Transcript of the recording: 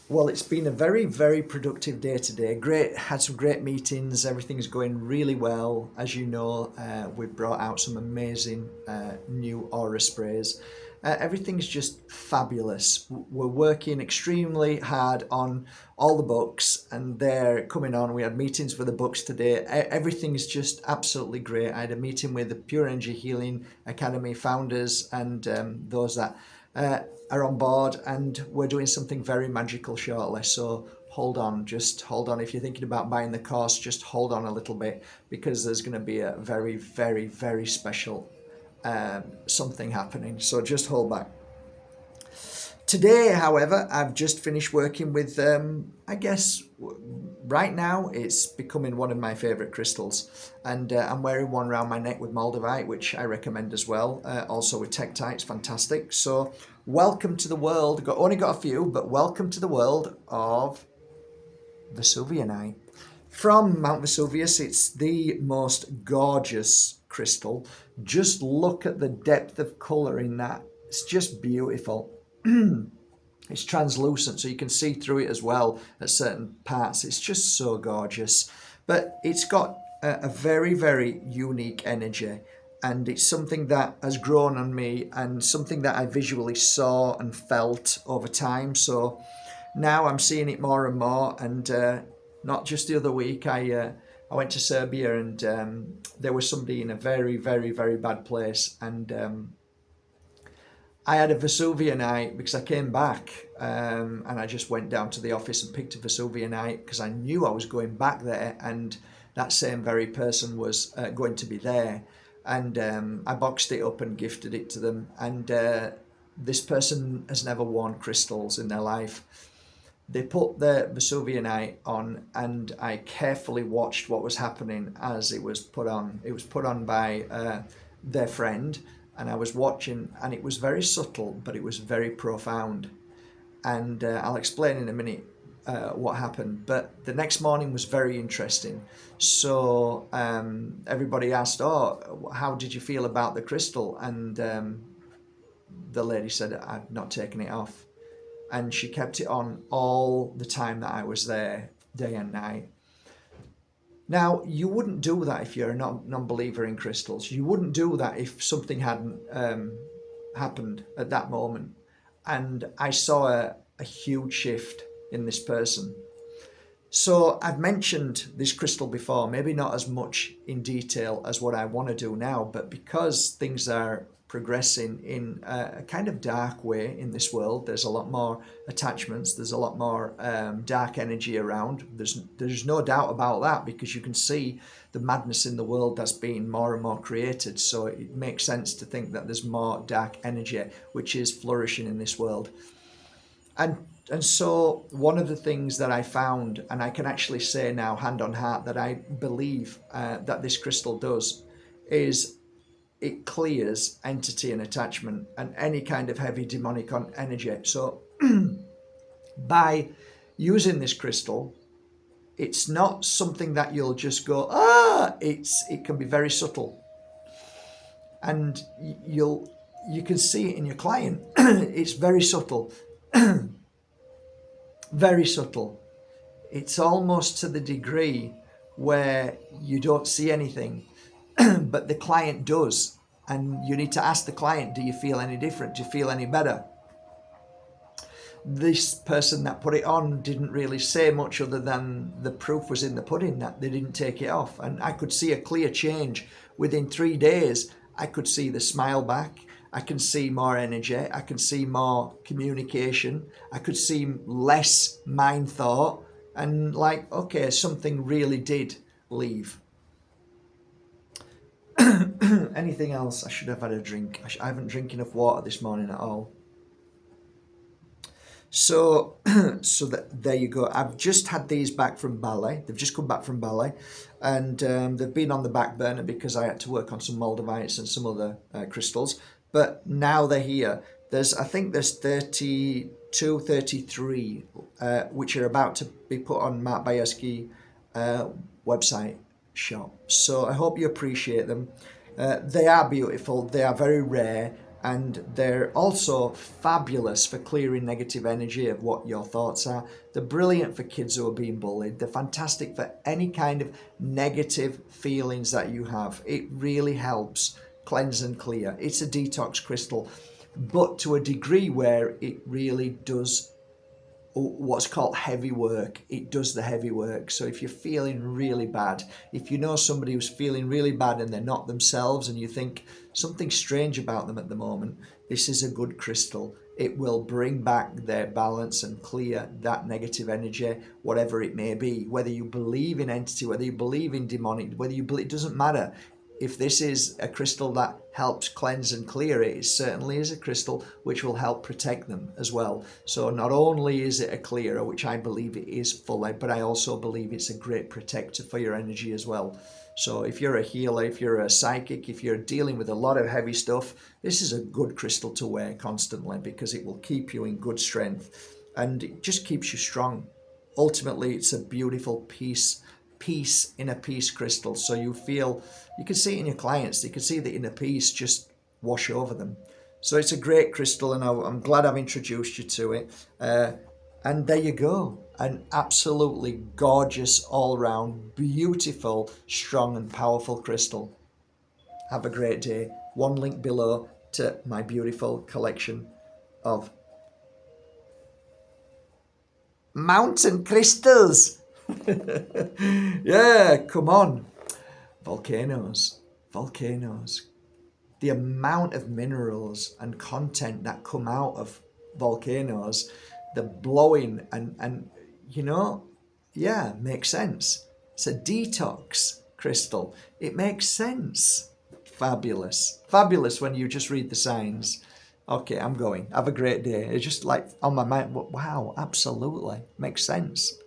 Well, it's been a very, very productive day today. Great, had some great meetings. Everything's going really well. As you know, we've brought out some amazing new aura sprays. Everything's just fabulous. We're working extremely hard on all the books and they're coming on. We had meetings for the books today. Everything's just absolutely great. I had a meeting with the Pure Energy Healing Academy founders and those that are on board, and we're doing something very magical shortly. So hold on, just hold on. If you're thinking about buying the course, just hold on a little bit, because there's going to be a very, very, very special something happening. So just hold back. Today, however, I've just finished working with, I guess, right now it's becoming one of my favourite crystals. And I'm wearing one around my neck with Moldavite, which I recommend as well. Also with Tektite, it's fantastic. So welcome to the world. Only got a few, but welcome to the world of Vesuvianite. From Mount Vesuvius, it's the most gorgeous crystal. Just look at the depth of colour in that. It's just beautiful. It's translucent, so you can see through it as well at certain parts. It's just so gorgeous. But it's got a very, very unique energy. And it's something that has grown on me and something that I visually saw and felt over time. So now I'm seeing it more and more. And not just the other week, I went to Serbia and there was somebody in a very, very, very bad place. And I had a Vesuvianite because I came back and I just went down to the office and picked a Vesuvianite because I knew I was going back there and that same very person was going to be there. And I boxed it up and gifted it to them. And this person has never worn crystals in their life. They put the Vesuvianite on and I carefully watched what was happening as it was put on. It was put on by their friend. And I was watching, and it was very subtle, but it was very profound. And I'll explain in a minute what happened. But the next morning was very interesting. So everybody asked, "Oh, how did you feel about the crystal?" And the lady said, "I've not taken it off." And she kept it on all the time that I was there, day and night. Now, you wouldn't do that if you're a non-believer in crystals. You wouldn't do that if something hadn't happened at that moment. And I saw a huge shift in this person. So I've mentioned this crystal before, maybe not as much in detail as what I want to do now, but because things are progressing in a kind of dark way in this world, there's a lot more attachments, there's a lot more dark energy around. There's no doubt about that, because you can see the madness in the world that's being more and more created. So it makes sense to think that there's more dark energy which is flourishing in this world. And so one of the things that I found, and I can actually say now hand on heart that I believe that this crystal does, is it clears entity and attachment and any kind of heavy demonic energy. So by using this crystal, it's not something that you'll just go, it can be very subtle. And you can see it in your client. It's very subtle. Very subtle. It's almost to the degree where you don't see anything. But the client does, and you need to ask the client, do you feel any different? Do you feel any better? This person that put it on didn't really say much other than the proof was in the pudding that they didn't take it off. And I could see a clear change. Within 3 days, I could see the smile back. I can see more energy. I can see more communication. I could see less mind thought. And like, okay, something really did leave. Anything else? I should have had a drink. I haven't drank enough water this morning at all. So there you go. I've just had these back from Bali. They've just come back from Bali, and they've been on the back burner because I had to work on some Moldavites and some other crystals. But now they're here. I think there's 32, 33, which are about to be put on Mark Bajerski website shop. So I hope you appreciate them. They are beautiful. They are very rare. And they're also fabulous for clearing negative energy of what your thoughts are. They're brilliant for kids who are being bullied. They're fantastic for any kind of negative feelings that you have. It really helps cleanse and clear. It's a detox crystal, but to a degree where it really does what's called heavy work. It does the heavy work. So if you're feeling really bad, if you know somebody who's feeling really bad and they're not themselves and you think something strange about them at the moment, this is a good crystal. It will bring back their balance and clear that negative energy, whatever it may be. Whether you believe in entity, whether you believe in demonic, whether you believe, it doesn't matter. If this is a crystal that helps cleanse and clear it certainly is a crystal which will help protect them as well. So not only is it a clearer, which I believe it is fully, but I also believe it's a great protector for your energy as well. So if you're a healer, if you're a psychic, if you're dealing with a lot of heavy stuff, this is a good crystal to wear constantly because it will keep you in good strength and it just keeps you strong. Ultimately, it's a beautiful peace inner peace crystal. So you feel, you can see it in your clients, you can see the inner peace just wash over them. So it's a great crystal and I'm glad I've introduced you to it. And there you go, an absolutely gorgeous, all round, beautiful, strong and powerful crystal. Have a great day. One link below to my beautiful collection of mountain crystals. Yeah, come on. Volcanoes. The amount of minerals and content that come out of volcanoes, the blowing and yeah, makes sense. It's a detox crystal. It makes sense. Fabulous. Fabulous when you just read the signs. Okay, I'm going. Have a great day. It's just like on my mind, wow, absolutely. Makes sense.